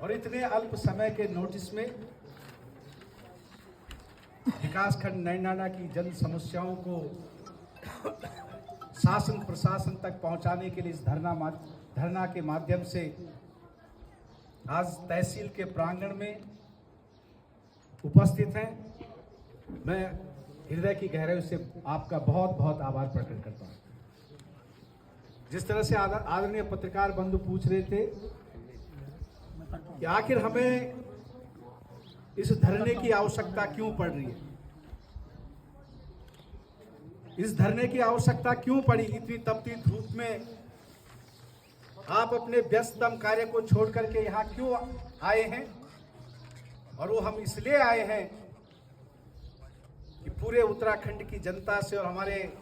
और इतने अल्प समय के नोटिस में विकासखंड नैनाना की जन समस्याओं को शासन प्रशासन तक पहुंचाने के लिए इस धरना के माध्यम से आज तहसील के प्रांगण में उपस्थित हैं। मैं हृदय की गहराई से आपका बहुत बहुत आभार प्रकट करता हूं। जिस तरह से आदरणीय पत्रकार बंधु पूछ रहे थे कि आखिर हमें इस धरने की आवश्यकता क्यों पड़ रही है, इस धरने की आवश्यकता क्यों पड़ी, इतनी तपती धूप में आप अपने व्यस्ततम कार्य को छोड़ करके यहाँ क्यों आए हैं। और वो हम इसलिए आए हैं कि पूरे उत्तराखंड की जनता से और हमारे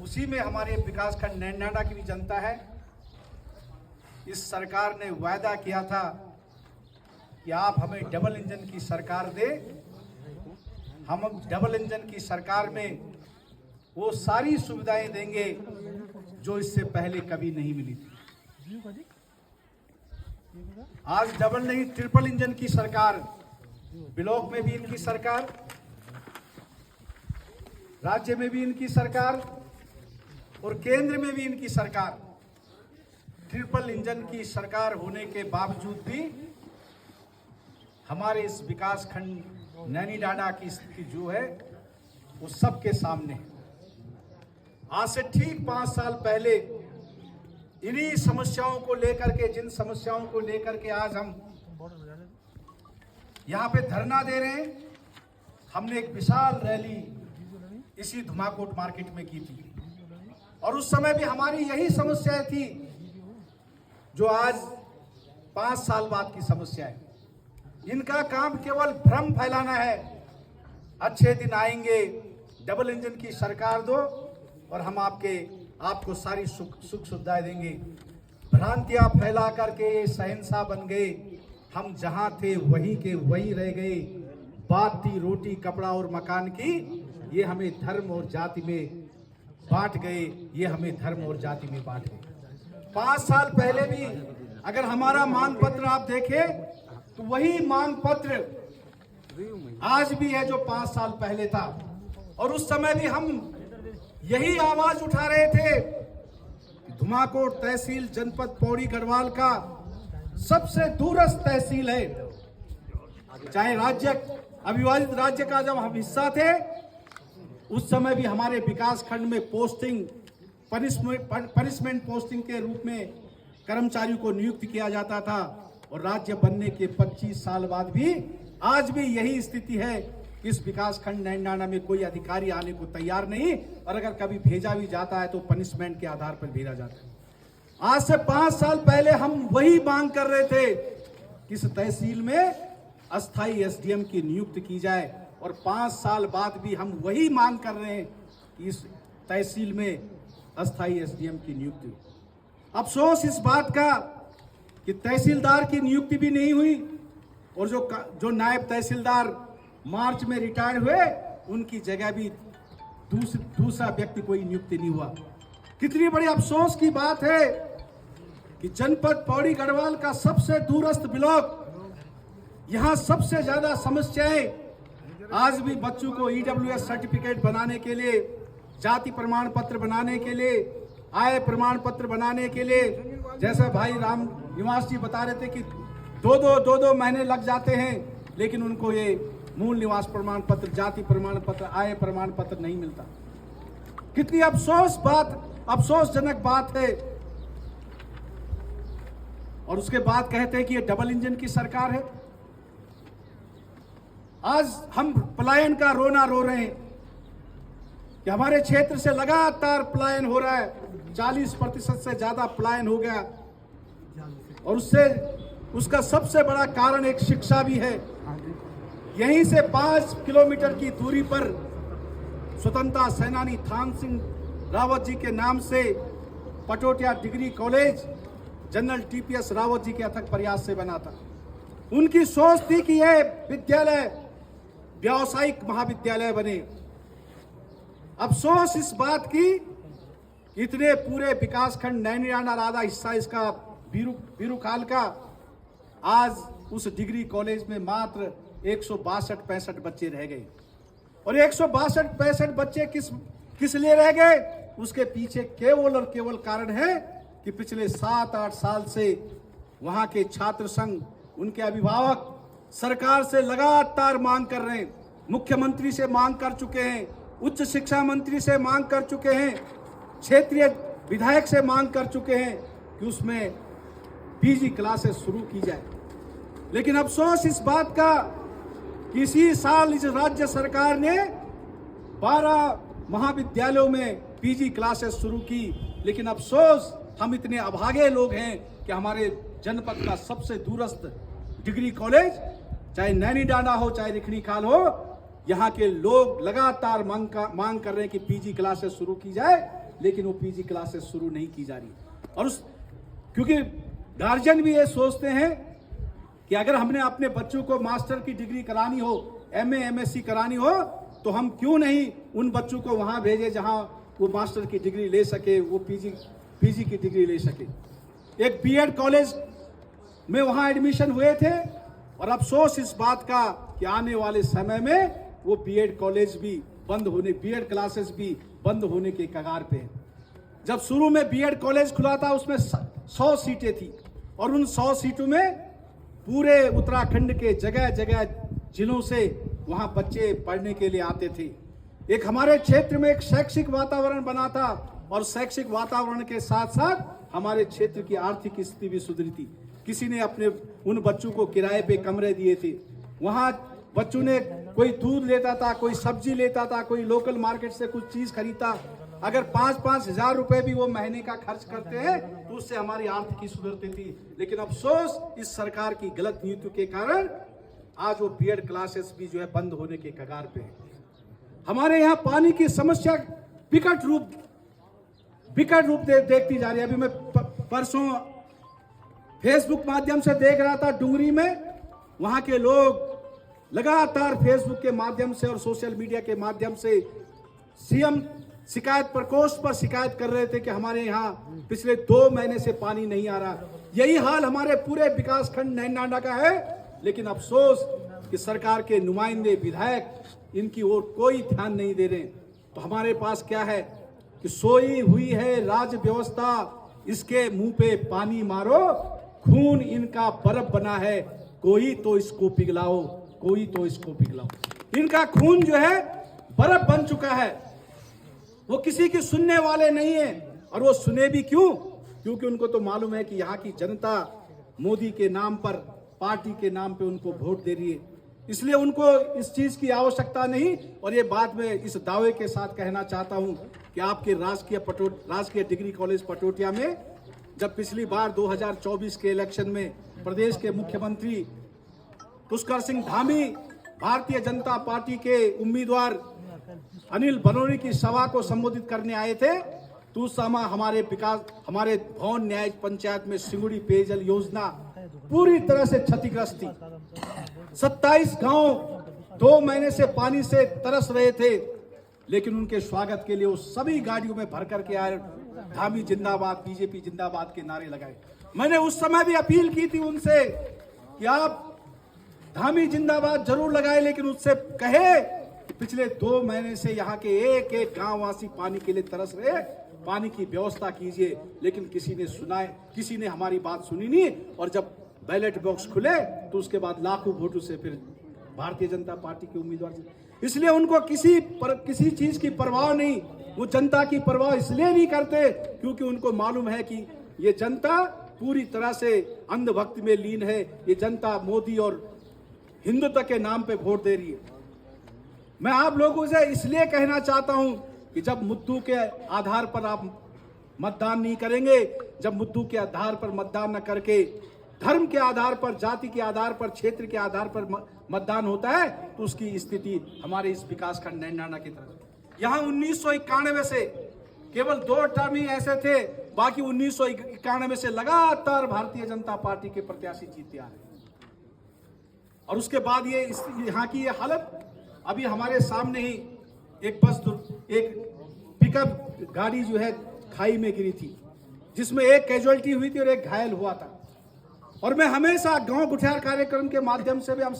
उसी में हमारे विकासखंड नैनाना की भी जनता है। इस सरकार ने वायदा किया था कि आप हमें डबल इंजन की सरकार दे, हम डबल इंजन की सरकार में वो सारी सुविधाएं देंगे जो इससे पहले कभी नहीं मिली थी। आज डबल नहीं ट्रिपल इंजन की सरकार, ब्लॉक में भी इनकी सरकार, राज्य में भी इनकी सरकार और केंद्र में भी इनकी सरकार। ट्रिपल इंजन की सरकार होने के बावजूद भी हमारे इस विकासखंड नैनीडांडा की स्थिति जो है वो सबके सामने है। आज से ठीक 5 साल पहले इन्हीं समस्याओं को लेकर के, जिन समस्याओं को लेकर के आज हम यहाँ पे धरना दे रहे हैं, हमने एक विशाल रैली इसी धुमाकोट मार्केट में की थी और उस समय भी हमारी यही समस्याएं थी जो आज 5 साल बाद की समस्या है। इनका काम केवल भ्रम फैलाना है। अच्छे दिन आएंगे, डबल इंजन की सरकार दो और हम आपको सारी सुख सुविधाएं देंगे। भ्रांतियां फैला करके शहंशाह बन गए। हम जहां थे वहीं के वहीं रह गए। बात थी रोटी कपड़ा और मकान की, ये हमें धर्म और जाति में बांट गए, ये हमें धर्म और जाति में बांट गए। 5 साल पहले भी अगर हमारा मांग पत्र आप देखें तो वही मांग पत्र आज भी है जो 5 साल पहले था। और उस समय भी हम यही आवाज उठा रहे थे। धुमाकोट तहसील जनपद पौड़ी गढ़वाल का सबसे दूरस्थ तहसील है। चाहे राज्य अविभाजित राज्य का जब हम हिस्सा थे उस समय भी हमारे विकास खंड में पोस्टिंग पनिशमेंट पोस्टिंग के रूप में कर्मचारियों को नियुक्त किया जाता था। और राज्य बनने के 25 साल बाद भी आज भी यही स्थिति है। इस विकासखंड नैनाना में कोई अधिकारी आने को तैयार नहीं और अगर कभी भेजा भी जाता है तो पनिशमेंट के आधार पर भेजा जाता है। आज से 5 साल पहले हम वही मांग कर रहे थे कि इस तहसील में अस्थाई एसडीएम की नियुक्ति की जाए और 5 साल बाद भी हम वही मांग कर रहे हैं कि इस तहसील में अस्थाई एसडीएम की नियुक्ति। अफसोस इस बात का कि तहसीलदार की नियुक्ति भी नहीं हुई और जो नायब तहसीलदार मार्च में रिटायर हुए उनकी जगह भी दूसरा व्यक्ति कोई नियुक्ति नहीं हुआ। कितनी बड़ी अफसोस की बात है कि जनपद पौड़ी गढ़वाल का सबसे दूरस्थ ब्लॉक, यहां सबसे ज्यादा समस्याएं आज भी बच्चों को ईडब्ल्यूएस सर्टिफिकेट बनाने के लिए, जाति प्रमाण पत्र बनाने के लिए, आय प्रमाण पत्र बनाने के लिए, जैसा भाई राम निवास जी बता रहे थे कि दो महीने लग जाते हैं लेकिन उनको ये मूल निवास प्रमाण पत्र, जाति प्रमाण पत्र, आय प्रमाण पत्र नहीं मिलता। कितनी अफसोसजनक बात है। और उसके बाद कहते हैं कि ये डबल इंजन की सरकार है। आज हम पलायन का रोना रो रहे हैं कि हमारे क्षेत्र से लगातार पलायन हो रहा है। 40% से ज्यादा पलायन हो गया और उसका सबसे बड़ा कारण एक शिक्षा भी है। यहीं से 5 किलोमीटर की दूरी पर स्वतंत्रता सेनानी थान सिंह रावत जी के नाम से Patotiya degree college general TPS Rawat ji के अथक प्रयास से बना था। उनकी सोच थी कि यह विद्यालय व्यावसायिक महाविद्यालय बने। अफसोस इस बात की इतने पूरे विकासखंड नैनीडांडा आधा हिस्सा इसका बीरू काल का आज उस डिग्री कॉलेज में मात्र 162-65 बच्चे रह गए। और 162-65 बच्चे किस लिए रह गए? उसके पीछे केवल और केवल कारण है कि पिछले 7-8 साल से वहां के छात्र संघ, उनके अभिभावक सरकार से लगातार मांग कर रहे हैं, मुख्यमंत्री से मांग कर चुके हैं, उच्च शिक्षा मंत्री से मांग कर चुके हैं, क्षेत्रीय विधायक से मांग कर चुके हैं कि उसमें पीजी क्लासेस शुरू की जाए। लेकिन अफसोस इस बात का कि इसी साल इस राज्य सरकार ने 12 महाविद्यालयों में पीजी क्लासेस शुरू की। लेकिन अफसोस हम इतने अभागे लोग हैं कि हमारे जनपद का सबसे दूरस्थ डिग्री कॉलेज, चाहे नैनीडांडा हो चाहे रिखणीखाल हो, यहाँ के लोग लगातार मांग कर रहे हैं कि पीजी क्लासेस शुरू की जाए, लेकिन वो पीजी क्लासेस शुरू नहीं की जा रही। और क्योंकि गार्जियन भी ये सोचते हैं कि अगर हमने अपने बच्चों को मास्टर की डिग्री करानी हो, एमए एमएससी करानी हो, तो हम क्यों नहीं उन बच्चों को वहां भेजे जहां वो मास्टर की डिग्री ले सके, वो पीजी की डिग्री ले सके। एक बीएड कॉलेज में वहां एडमिशन हुए थे और अफसोस इस बात का कि आने वाले समय में वो बीएड कॉलेज भी बीएड क्लासेस भी बंद होने के कगार पे हैं। जब शुरू में बीएड कॉलेज खुला था उसमें 100 सीटें थी और उन 100 सीटों में पूरे उत्तराखंड के जगह जगह जिलों से वहां बच्चे पढ़ने के लिए आते थे। एक हमारे क्षेत्र में एक शैक्षिक वातावरण बना था और शैक्षिक वातावरण के साथ साथ हमारे क्षेत्र की आर्थिक स्थिति भी सुधरी थी। किसी ने अपने उन बच्चों को किराए पे कमरे दिए थे। वहां बच्चों ने कोई दूध लेता था, कोई सब्जी लेता था, कोई लोकल मार्केट से कुछ चीज खरीदता। अगर 5-5 हजार रुपए भी वो महीने का खर्च करते हैं तो उससे हमारी आर्थिकी सुधरती थी। लेकिन अफसोस इस सरकार की गलत नीतियों के कारण आज वो बीएड क्लासेस भी जो है बंद होने के कगार पे है। हमारे यहाँ पानी की समस्या विकट रूप देखती जा रही है। अभी मैं परसों फेसबुक माध्यम से देख रहा था डुंगरी में, वहां के लोग लगातार फेसबुक के माध्यम से और सोशल मीडिया के माध्यम से सीएम शिकायत प्रकोष्ठ पर शिकायत कर रहे थे कि हमारे यहाँ पिछले 2 महीने से पानी नहीं आ रहा। यही हाल हमारे पूरे विकास खंड नैनीडांडा का है। लेकिन अफसोस कि सरकार के नुमाइंदे विधायक इनकी ओर कोई ध्यान नहीं दे रहे। तो हमारे पास क्या है कि सोई हुई है राज्य व्यवस्था, इसके मुंह पे पानी मारो, खून इनका बर्फ बना है, कोई तो इसको पिघलाओ, कोई तो इसको पिघलाओ। इनका खून जो है बर्फ बन चुका है, वो किसी की सुनने वाले नहीं है। और वो सुने भी क्यों? क्योंकि उनको तो मालूम है कि यहाँ की जनता मोदी के नाम पर, पार्टी के नाम पे उनको वोट दे रही है, इसलिए उनको इस चीज की आवश्यकता नहीं। और ये बात मैं इस दावे के साथ कहना चाहता हूं कि आपके राजकीय डिग्री कॉलेज पटोटिया में जब पिछली बार 2024 के इलेक्शन में प्रदेश के मुख्यमंत्री पुष्कर सिंह धामी भारतीय जनता पार्टी के उम्मीदवार अनिल बनोरी की सभा को संबोधित करने आए थे, तो उस समय हमारे भवन न्याय पंचायत में सिंगुड़ी पेयजल योजना पूरी तरह से क्षतिग्रस्त थी। 27 गांव 2 महीने से पानी से तरस रहे थे। लेकिन उनके स्वागत के लिए वो सभी गाड़ियों में भर करके आए, धामी जिंदाबाद, बीजेपी जिंदाबाद के नारे लगाए। मैंने उस समय भी अपील की थी उनसे कि आप धामी जिंदाबाद जरूर लगाए, लेकिन उससे कहे कि पिछले 2 महीने से यहाँ के एक एक गांव वासी पानी के लिए तरस रहे, पानी की व्यवस्था कीजिए। लेकिन किसी ने हमारी बात सुनी नहीं। और जब बैलेट बॉक्स खुले तो उसके बाद लाखों वोटों से फिर भारतीय जनता पार्टी के उम्मीदवार, इसलिए उनको किसी चीज की परवाह नहीं। वो जनता की परवाह इसलिए नहीं करते क्योंकि उनको मालूम है कि ये जनता पूरी तरह से अंधभक्ति में लीन है। ये जनता मोदी और हिंदुत्व के नाम पे वोट दे रही है। मैं आप लोगों से इसलिए कहना चाहता हूं कि जब मुद्दों के आधार पर आप मतदान नहीं करेंगे, जब मुद्दों के आधार पर मतदान न करके धर्म के आधार पर, जाति के आधार पर, क्षेत्र के आधार पर मतदान होता है, तो उसकी स्थिति हमारे इस विकास खंड नैनीडांडा की तरफ। यहाँ 1991 से केवल 2 टर्म ही ऐसे थे, बाकी 1991 से लगातार भारतीय जनता पार्टी के प्रत्याशी जीते आ रहे हैं। और उसके बाद ये यहाँ की ये हालत, अभी हमारे सामने ही एक पिकअप गाड़ी जो है खाई में गिरी थी, जिसमें एक कैजुअलिटी हुई थी और एक घायल हुआ था। और मैं हमेशा गांव गुठियार कार्यक्रम के माध्यम से भी हम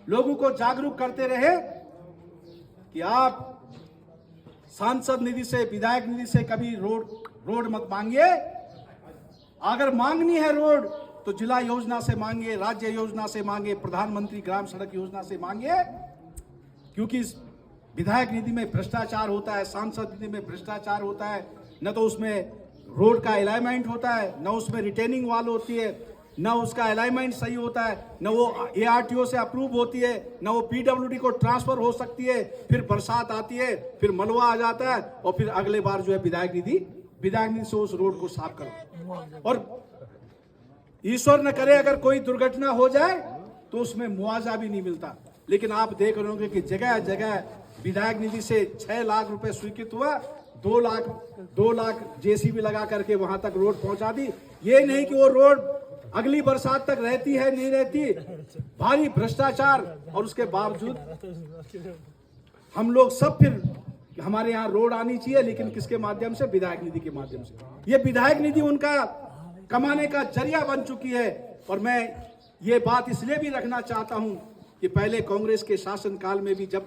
लोगों को जागरूक करते रहे कि आप सांसद निधि से, विधायक निधि से कभी रोड मत मांगिए। अगर मांगनी है रोड तो जिला योजना से मांगिए, राज्य योजना से मांगिए, प्रधानमंत्री ग्राम सड़क योजना से मांगिए, क्योंकि विधायक निधि में भ्रष्टाचार होता है, सांसद निधि में भ्रष्टाचार होता है। न तो उसमें रोड का अलाइनमेंट होता है, न उसमें रिटेनिंग वॉल होती है, न उसका अलाइनमेंट सही होता है, न वो ARTO से अप्रूव होती है, न वो PWD को ट्रांसफर हो सकती है। फिर बरसात आती है, फिर मलबा आ जाता है और फिर अगले बार जो है विधायक निधि से उस रोड को साफ करो। और ईश्वर न करे अगर कोई दुर्घटना हो जाए तो उसमें मुआवजा भी नहीं मिलता। लेकिन आप देख रहे होंगे कि जगह जगह विधायक निधि से 6 लाख रुपए स्वीकृत हुआ, 2 लाख JCB लगा करके वहां तक रोड पहुंचा दी। ये नहीं कि वो रोड अगली बरसात तक रहती है, नहीं रहती, भारी भ्रष्टाचार। और उसके बावजूद हम लोग सब फिर हमारे यहाँ रोड आनी चाहिए, लेकिन किसके माध्यम से? विधायक निधि के माध्यम से। ये विधायक निधि उनका कमाने का जरिया बन चुकी है। और मैं ये बात इसलिए भी रखना चाहता हूं कि पहले कांग्रेस के शासनकाल में भी जब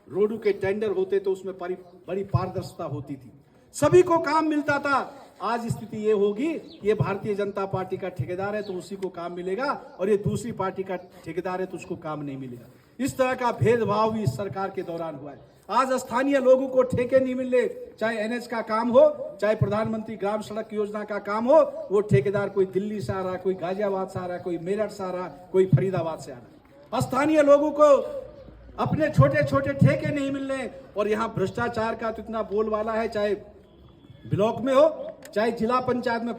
रोडों के टेंडर होते तो उसमें बड़ी पारदर्शिता होती थी, सभी को काम मिलता था। आज स्थिति ये होगी, ये भारतीय जनता पार्टी का ठेकेदार है तो उसी को काम मिलेगा, और ये दूसरी पार्टी का ठेकेदार है तो उसको काम नहीं मिलेगा। इस तरह का भेदभाव भी इस सरकार के दौरान हुआ है। आज स्थानीय लोगों को ठेके नहीं मिल रहे, चाहे NH का काम हो, चाहे प्रधानमंत्री ग्राम सड़क योजना का काम हो, वो ठेकेदार कोई दिल्ली से आ रहा, कोई गाजियाबाद से आ रहा, कोई मेरठ से आ रहा, कोई फरीदाबाद से आ रहा। स्थानीय लोगों को अपने छोटे छोटे ठेके नहीं मिल रहे। और यहाँ भ्रष्टाचार का तो इतना बोलबाला है, चाहे ब्लॉक में हो, चाहे जिला पंचायत में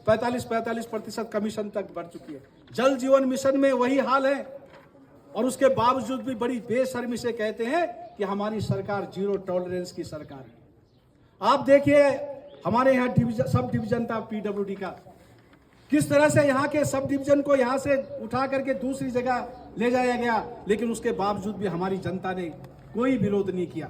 45% कमीशन तक बढ़ चुकी है। जल जीवन मिशन में वही हाल है। और उसके बावजूद भी बड़ी बेशर्मी से कहते हैं कि हमारी सरकार जीरो टॉलरेंस की सरकार है। आप देखिए हमारे यहाँ सब डिवीजन था PWD का, किस तरह से यहाँ के सब डिवीजन को यहाँ से उठा करके दूसरी जगह ले जाया गया, लेकिन उसके बावजूद भी हमारी जनता ने कोई विरोध नहीं किया।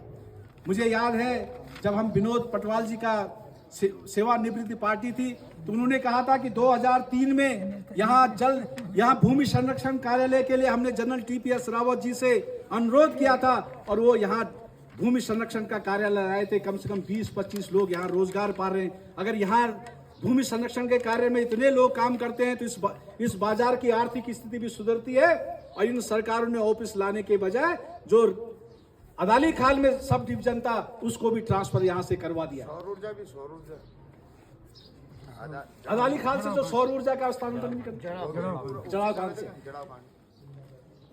मुझे याद है जब हम विनोद पटवाल जी का सेवानिवृत्ति पार्टी थी तो उन्होंने कहा था कि 2003 में यहाँ भूमि संरक्षण कार्यालय के लिए हमने जनरल TPS रावत जी से अनुरोध किया था, और वो यहाँ भूमि संरक्षण का कार्यालय आए थे। कम से कम 20-25 लोग यहाँ रोजगार पा रहे हैं। अगर यहाँ भूमि संरक्षण के कार्य में इतने लोग काम करते हैं तो इस बाजार की आर्थिक स्थिति भी सुधरती है। और इन सरकारों ने ऑफिस लाने के बजाय जो अदाली खाल में सब डिवीजन था उसको भी ट्रांसफर यहाँ से करवा दिया। सौर ऊर्जा अदाली खाल से जो सौर ऊर्जा का स्थानांतरण जड़ाव खाल से,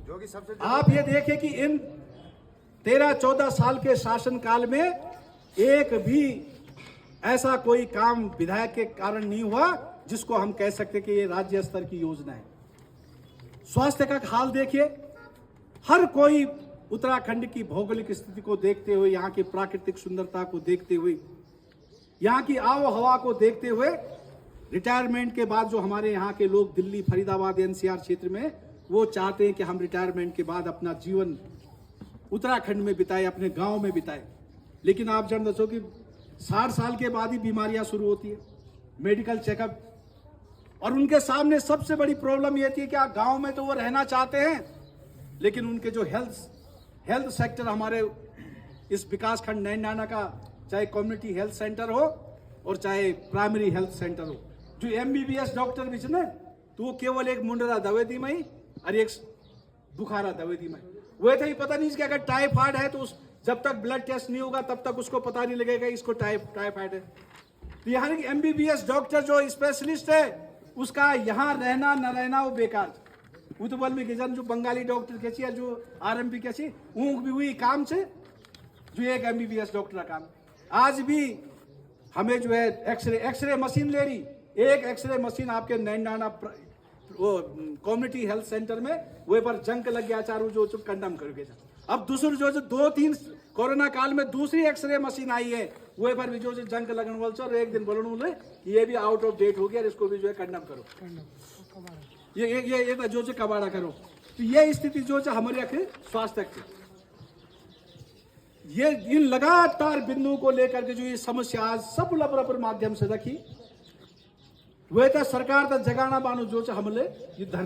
जो कि सबसे आप ये देखिए कि इन 13-14 साल के शासनकाल में एक भी ऐसा कोई काम विधायक के कारण नहीं हुआ जिसको हम कह सकते कि ये राज्य स्तर की योजना है। स्वास्थ्य का हाल देखिए, हर कोई उत्तराखंड की भौगोलिक स्थिति को देखते हुए, यहाँ की प्राकृतिक सुंदरता को देखते हुए, यहाँ की आबो हवा को देखते हुए, रिटायरमेंट के बाद जो हमारे यहाँ के लोग दिल्ली, फरीदाबाद, NCR क्षेत्र में, वो चाहते हैं कि हम रिटायरमेंट के बाद अपना जीवन उत्तराखंड में बिताए, अपने गांव में बिताए। लेकिन आप जान दो कि 60 साल के बाद ही बीमारियां शुरू होती है, मेडिकल चेकअप। और उनके सामने सबसे बड़ी प्रॉब्लम ये थी कि आप गांव में तो वो रहना चाहते हैं, लेकिन उनके जो हेल्थ सेक्टर हमारे इस विकास खंड नैनाना का, चाहे कम्युनिटी हेल्थ सेंटर हो और चाहे प्राइमरी हेल्थ सेंटर हो, जो MBBS डॉक्टर भी ना, तो वो केवल एक मुंडरा दवे दी मई और एक बुखारा दवे दी मई। वो तो ही पता नहीं कि अगर टाइफाइड है तो जब तक ब्लड टेस्ट नहीं होगा तब तक उसको पता नहीं लगेगा इसको टाइफाइड है। तो यहाँ की MBBS डॉक्टर जो स्पेशलिस्ट है उसका यहाँ रहना न रहना वो बेकार। वो तो बोल में गिजन जो बंगाली डॉक्टर के या जो RMP के ऊँग भी हुई काम से जो एक MBBS डॉक्टर का काम। आज भी हमें जो है एक्सरे मशीन ले रही, एक एक्सरे मशीन आपके नैनाना वो कम्युनिटी हेल्थ सेंटर में वही पर जंक लग गया, चारों जो कंडम करके। अब दूसरी जो 2-3 कोरोना काल में दूसरी एक्सरे मशीन आई है, वही पर भी जो जंक लगन वाल और एक दिन बोलने ये भी आउट ऑफ डेट हो गया, इसको भी जो है कंडम करो, ये जो कबाड़ा करो। तो ये स्थिति जो हमारे यहाँ स्वास्थ्य की, ये इन लगातार बिंदुओं को लेकर के जो ये समस्या आज सब लबर माध्यम से रखी। वे त सरकार त जगाना बानु जो छ हामीले यो धरना